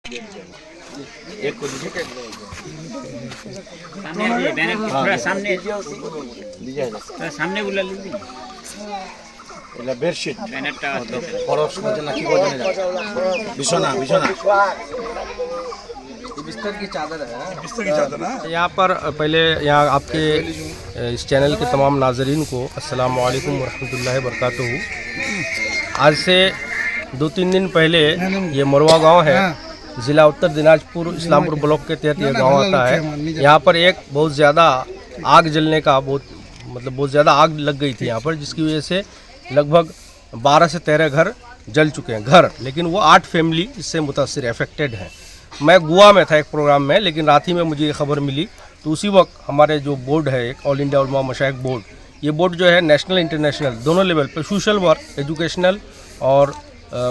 एक को दीजिए, सामने बैनर थोड़ा सामने दीजिए, थोड़ा सामने बुला लीजिए। এটা বেডশিট बैनरটা বরফ সমুদ্র নাকি বজনে যায় বিছানা বিছানা बिस्तर की चादर है। यहाँ पर पहले यहाँ आपके इस चैनल के तमाम नाजरीन को अस्सलाम वालेकुम वरहमतुल्लाहि वबरकातुहू। आज से 2-3 दिन पहले ये मरवा गांव है, ज़िला उत्तर दिनाजपुर इस्लामपुर ब्लॉक के तहत ये गांव आता है। यहाँ पर एक बहुत ज़्यादा आग जलने का बहुत ज़्यादा आग लग गई थी यहाँ पर, जिसकी वजह से लगभग 12 से 13 घर जल चुके हैं लेकिन वो 8 फैमिली इससे मुतासिर अफेक्टेड हैं। मैं गोवा में था एक प्रोग्राम में, लेकिन रात ही में मुझे ये खबर मिली, तो उसी वक्त हमारे जो बोर्ड है एक ऑल इंडिया उलमा मशाइख बोर्ड, ये बोर्ड जो है नेशनल इंटरनेशनल दोनों लेवल पर सोशल वर्क, एजुकेशनल और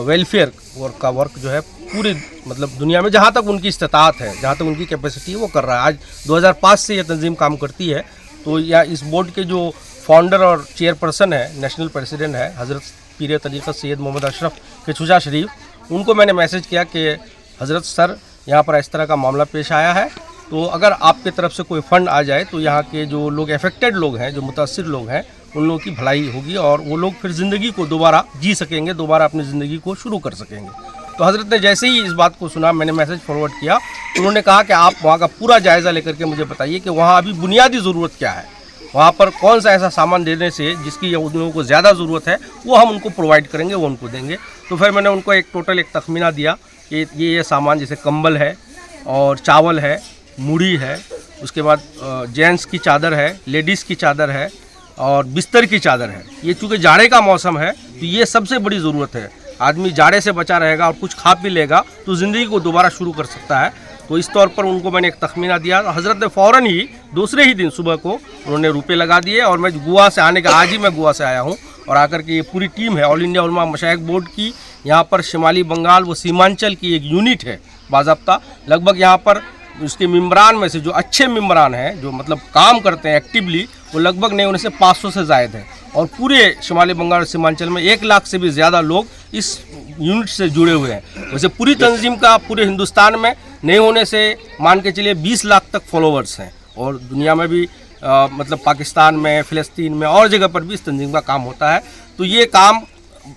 वेलफेयर वर्क का वर्क जो है पूरी दुनिया में जहाँ तक उनकी इस्तात है, जहाँ तक उनकी कैपेसिटी है वो कर रहा है। आज 2005 से ये तंजीम काम करती है। तो या इस बोर्ड के जो फाउंडर और चेयरपर्सन है, नेशनल प्रेसिडेंट है हज़रत पीर तरीक़त सैयद मोहम्मद अशरफ केचुजा शरीफ, उनको मैंने मैसेज किया कि हज़रत सर यहाँ पर इस तरह का मामला पेश आया है, तो अगर आपके तरफ से कोई फ़ंड आ जाए तो यहाँ के जो लोग अफेक्टेड लोग हैं, जो मुतासिर लोग हैं, उन लोगों की भलाई होगी और वो लोग फिर ज़िंदगी को दोबारा जी सकेंगे, दोबारा अपनी ज़िंदगी को शुरू कर सकेंगे। तो हज़रत ने जैसे ही इस बात को सुना, मैंने मैसेज फॉरवर्ड किया, उन्होंने कहा कि आप वहाँ का पूरा जायज़ा लेकर के मुझे बताइए कि वहाँ अभी बुनियादी ज़रूरत क्या है, वहाँ पर कौन सा ऐसा सामान देने से जिसकी उन लोगों को ज़्यादा ज़रूरत है वो हम उनको प्रोवाइड करेंगे, वो उनको देंगे। तो फिर मैंने उनको एक टोटल एक तखमीना दिया कि ये सामान जैसे कंबल है और चावल है, मूढ़ी है, उसके बाद जेंट्स की चादर है, लेडीज़ की चादर है और बिस्तर की चादर है। ये चूँकि जाड़े का मौसम है तो ये सबसे बड़ी ज़रूरत है। आदमी जाड़े से बचा रहेगा और कुछ खा पी लेगा तो ज़िंदगी को दोबारा शुरू कर सकता है। तो इस तौर पर उनको मैंने एक तखमीना दिया। हज़रत ने फ़ौरन ही दूसरे ही दिन सुबह को उन्होंने रुपए लगा दिए और मैं गोवा से आने का आज ही मैं गोवा से आया हूँ और आकर के ये पूरी टीम है ऑल इंडिया उलमा मशाइख बोर्ड की, यहाँ पर शिमाली बंगाल व सीमांचल की एक यूनिट है बाज़ाब्ता। लगभग यहाँ पर उसके मेम्बरान में से जो अच्छे मेम्बरान हैं, जो काम करते हैं एक्टिवली, वो लगभग नहीं होने से 500 से ज़ायद हैं और पूरे शिमाली बंगाल और सीमांचल में 1 लाख से भी ज़्यादा लोग इस यूनिट से जुड़े हुए हैं। वैसे पूरी तंजीम का पूरे हिंदुस्तान में नहीं होने से मान के चलिए 20 लाख तक फॉलोवर्स हैं और दुनिया में भी पाकिस्तान में, फ़िलिस्तीन में और जगह पर भी इस तंजीम का काम होता है। तो ये काम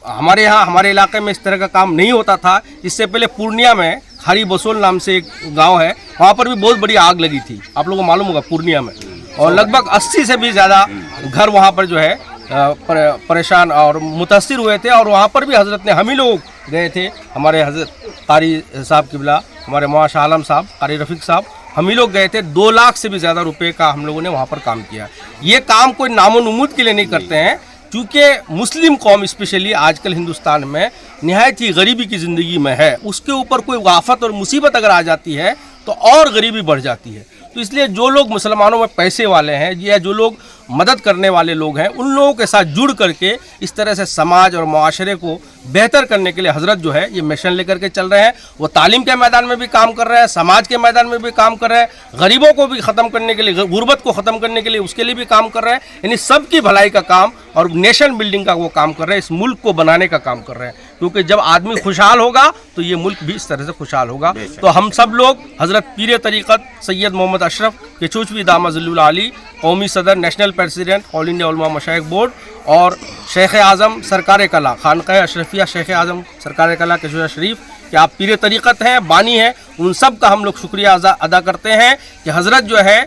हमारे यहाँ हमारे इलाके में इस तरह का काम नहीं होता था। इससे पहले पूर्णिया में खारी बसोल नाम से एक गांव है, वहाँ पर भी बहुत बड़ी आग लगी थी, आप लोगों को मालूम होगा, पूर्णिया में, और लगभग 80 से भी ज़्यादा घर वहाँ पर जो है परेशान और मुतासिर हुए थे। और वहाँ पर भी हज़रत ने हम ही लोग गए थे, हमारे हज़रत कारी साहब किबला, हमारे मौलाना शाह आलम साहब, कारी रफ़ीक साहब, हम ही लोग गए थे। 2 लाख से भी ज़्यादा रुपए का हम लोगों ने वहाँ पर काम किया। ये काम कोई नामो-नमूद के लिए नहीं करते हैं, चूँकि मुस्लिम कौम स्पेशली आजकल हिंदुस्तान में नहायत ही गरीबी की ज़िंदगी में है, उसके ऊपर कोई आफत और मुसीबत अगर आ जाती है तो और गरीबी बढ़ जाती है। तो इसलिए जो लोग मुसलमानों में पैसे वाले हैं या जो लोग मदद करने वाले लोग हैं, उन लोगों के साथ जुड़ करके इस तरह से समाज और मुआशरे को बेहतर करने के लिए हज़रत जो है ये मिशन लेकर के चल रहे हैं। वो तालीम के मैदान में भी काम कर रहे हैं, समाज के मैदान में भी काम कर रहे हैं, गरीबों को भी ख़त्म करने के लिए, गुर्बत को ख़त्म करने के लिए उसके लिए भी काम कर रहे हैं। यानी सबकी भलाई का काम और नेशन बिल्डिंग का वो काम कर रहे हैं, इस मुल्क को बनाने का काम कर रहे हैं। क्योंकि जब आदमी खुशहाल होगा तो ये मुल्क भी इस तरह से खुशहाल होगा। तो हम सब लोग हज़रत पीर तरीक़त सैयद मोहम्मद अशरफ केचुजा दामद अली, कौमी सदर, नेशनल प्रेसिडेंट, ऑल इंडिया उलमा मशाइख बोर्ड और शेख आज़म सरकार कला खानक़ाह अशरफिया शेख आज़म सरकार कला केचुजा शरीफ कि आप पीर तरीक़त हैं, बानी हैं, उन सब का हम लोग शुक्रिया अदा करते हैं कि हज़रत जो है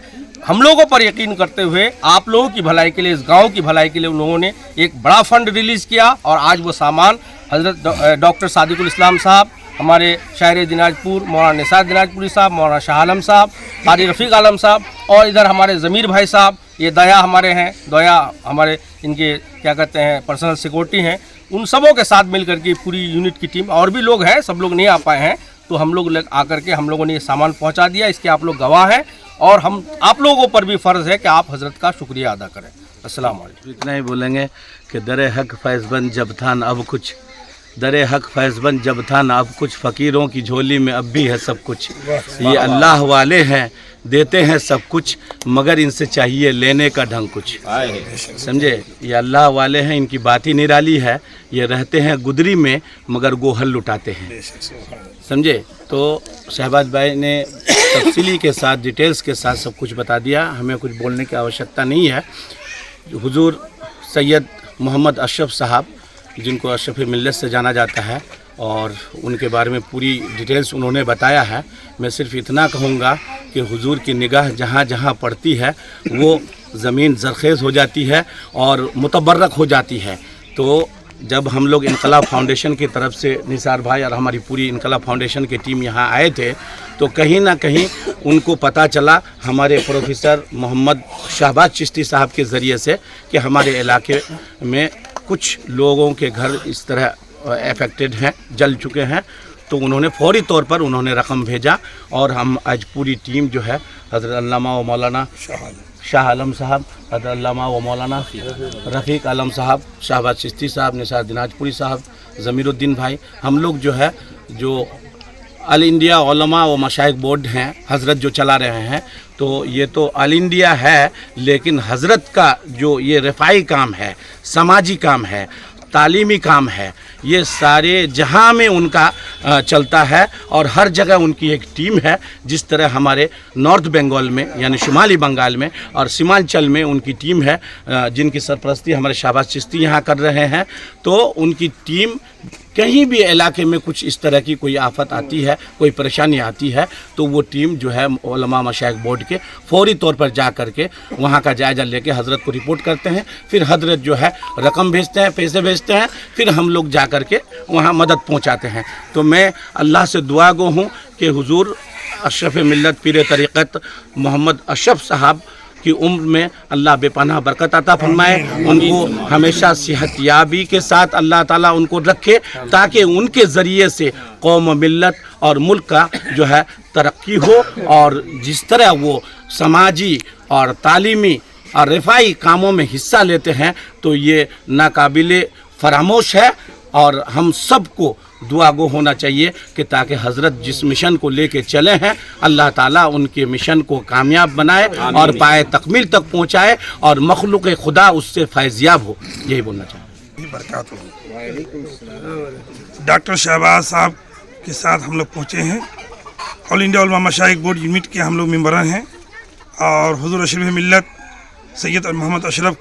हम लोगों पर यकीन करते हुए आप लोगों की भलाई के लिए, इस गाँव की भलाई के लिए उन्होंने एक बड़ा फ़ंड रिलीज़ किया और आज वो सामान हज़रत डॉक्टर सादिकुल इस्लाम साहब, हमारे शायर दिनाजपुर मौलाना निसार दिनाजपुरी साहब, मौलाना शाह आलम साहब, कारी रफ़ीक आलम साहब और इधर हमारे ज़मीर भाई साहब, ये दया हमारे हैं, दया हमारे इनके क्या कहते हैं पर्सनल सिक्योरिटी हैं, उन सबों के साथ मिल करके पूरी यूनिट की टीम और भी लोग हैं, सब लोग नहीं आ पाए हैं, तो हम लोग आकर के हम लोगों ने ये सामान पहुँचा दिया। इसके आप लोग गवाह हैं और हम आप लोगों पर भी फ़र्ज़ है कि आप हज़रत का शुक्रिया अदा करें। अस्सलाम वालेकुम। इतना ही बोलेंगे कि दरे हक फैज़बंद जब था न अब कुछ, दरे हक फैज़बंद जब था न अब कुछ, फ़कीरों की झोली में अब भी है सब कुछ। ये अल्लाह वाले हैं, देते हैं सब कुछ, मगर इनसे चाहिए लेने का ढंग कुछ। समझे, ये अल्लाह वाले हैं, इनकी बात ही निराली है। ये रहते हैं गुदरी में मगर गोहल लुटाते हैं। समझे, तो शहबाज भाई ने तफसीली के साथ, डिटेल्स के साथ सब कुछ बता दिया, हमें कुछ बोलने की आवश्यकता नहीं है। हुजूर सैयद मोहम्मद अशरफ साहब, जिनको अशरफ मिल्लत से जाना जाता है, और उनके बारे में पूरी डिटेल्स उन्होंने बताया है। मैं सिर्फ इतना कहूँगा कि हुजूर की निगाह जहाँ जहाँ पड़ती है वो ज़मीन ज़रख़ेज़ हो जाती है और मुतबर्रक हो जाती है। तो जब हम लोग इनकलाब फाउंडेशन की तरफ से निसार भाई और हमारी पूरी इनकलाब फाउंडेशन की टीम यहाँ आए थे, तो कहीं ना कहीं उनको पता चला हमारे प्रोफेसर मोहम्मद शहबाज चिश्ती साहब के ज़रिए से कि हमारे इलाके में कुछ लोगों के घर इस तरह अफेक्टेड हैं, जल चुके हैं। तो उन्होंने फौरी तौर पर उन्होंने रकम भेजा और हम आज पूरी टीम जो है हज़रत अल्लामा व मौलाना शाह आलम साहब, हज़रत अल्लामा व मौलाना रफ़ीक आलम साहब, शहबाज चिश्ती साहब, निसार दिनाजपुरी साहब, ज़मीरुद्दीन भाई, हम लोग जो है जो ऑल इंडिया उलमा व मशाइख बोर्ड हैं हज़रत जो चला रहे हैं, तो ये तो ऑल इंडिया है, लेकिन हज़रत का जो ये रफ़ाई काम है, समाजी काम है, तालीमी काम है, ये सारे जहां में उनका चलता है और हर जगह उनकी एक टीम है। जिस तरह हमारे नॉर्थ बंगाल में यानी शुमाली बंगाल में और सीमांचल में उनकी टीम है, जिनकी सरपरस्ती हमारे शहबाज चिश्ती यहाँ कर रहे हैं, तो उनकी टीम कहीं भी इलाके में कुछ इस तरह की कोई आफत आती है, कोई परेशानी आती है, तो वो टीम जो है उलमा मशाइख बोर्ड के फौरी तौर पर जा कर के वहाँ का जायज़ा लेके हज़रत को रिपोर्ट करते हैं। फिर हज़रत जो है रकम भेजते हैं, पैसे भेजते हैं, फिर हम लोग जा कर के वहाँ मदद पहुँचाते हैं। तो मैं अल्लाह से दुआ गो हूँ कि हुजूर अशरफ मिल्लत पीर तरीक़त मोहम्मद अशरफ साहब की उम्र में अल्लाह बेपनाह बरकत अता फरमाए, उनको हमेशा सेहतयाबी के साथ अल्लाह ताला उनको रखे, ताकि उनके ज़रिए से कौम मिल्लत और मुल्क का जो है तरक्की हो। और जिस तरह वो समाजी और तालीमी और रफ़ाई कामों में हिस्सा लेते हैं, तो ये नाकाबिले फरामोश है और हम सबको दुआ गो होना चाहिए कि ताकि हज़रत जिस मिशन को लेके चले हैं, अल्लाह ताला उनके मिशन को कामयाब बनाए और पाए तकमील तक पहुँचाए और मखलूक खुदा उससे फैज़याब हो। यही बोलना चाहिए। डॉक्टर शहबाज साहब के साथ हम लोग पहुँचे हैं। ऑल इंडिया उलमा मशाइख बोर्ड यूनिट के हम लोग मेम्बरन हैं और हुजूर अशरफ मिल्लत सैयद मोहम्मद अशरफ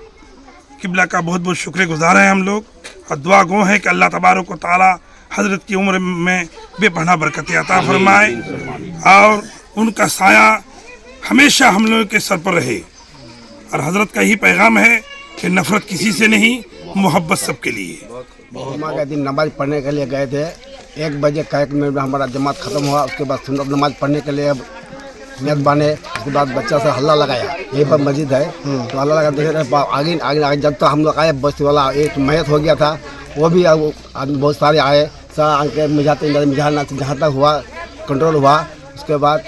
किबला का बहुत बहुत शुक्रगुज़ार हैं हम लोग, और दुआ गो हैं कि अल्लाह तबारक व तआला हज़रत की उम्र में बेपनाह बरकत अता फरमाए और उनका साया हमेशा हम लोगों के सर पर रहे। और हज़रत का ही पैगाम है कि नफ़रत किसी से नहीं, मोहब्बत सबके लिए। जुम्मा के दिन नमाज़ पढ़ने के लिए गए थे, 1 बजे कैक में हमारा जमात ख़त्म हुआ। उसके बाद सुन्नत नमाज़ पढ़ने के लिए नियत बाने, उसके बाद बच्चा से हल्ला लगाया, यहीं पर मस्जिद है, तो हल्ला लगा देखे आगे आगे आगे जब तक हम लोग आए, बस वाला एक मैत हो गया था, वो भी आदमी बहुत सारे आए, आके मिझाते जहाँ तक हुआ कंट्रोल हुआ। उसके बाद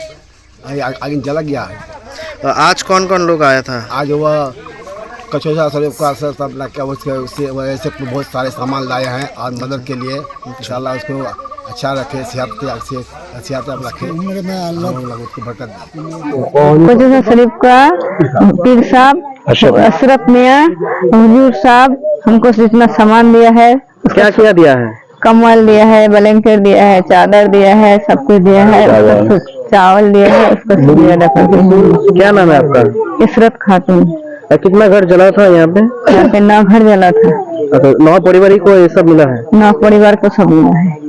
आगे जला गया। आज कौन कौन लोग आया था? आज वह कचौसा शरीफ का असर सब लग के उससे ऐसे बहुत सारे सामान लाए हैं और मदद के लिए। इंशाल्लाह उसको अच्छा रखे, सेहत रखे, उम्र में अल्लाह उसको बरकत दे। कचौसा शरीफ का पीर साहब अशरफ मियाँ हुजूर साहब हमको इतना सामान दिया है। क्या क्या दिया है? कम्बल दिया है, ब्लैंकेट दिया है, चादर दिया है, सब कुछ दिया है, चावल दिया है, उसको क्या नाम है आपका? इशरत खातून। कितना घर जला था यहाँ पे? यहाँ पे 9 घर जला था। 9 परिवार को ये सब मिला है? 9 परिवार को सब मिला है।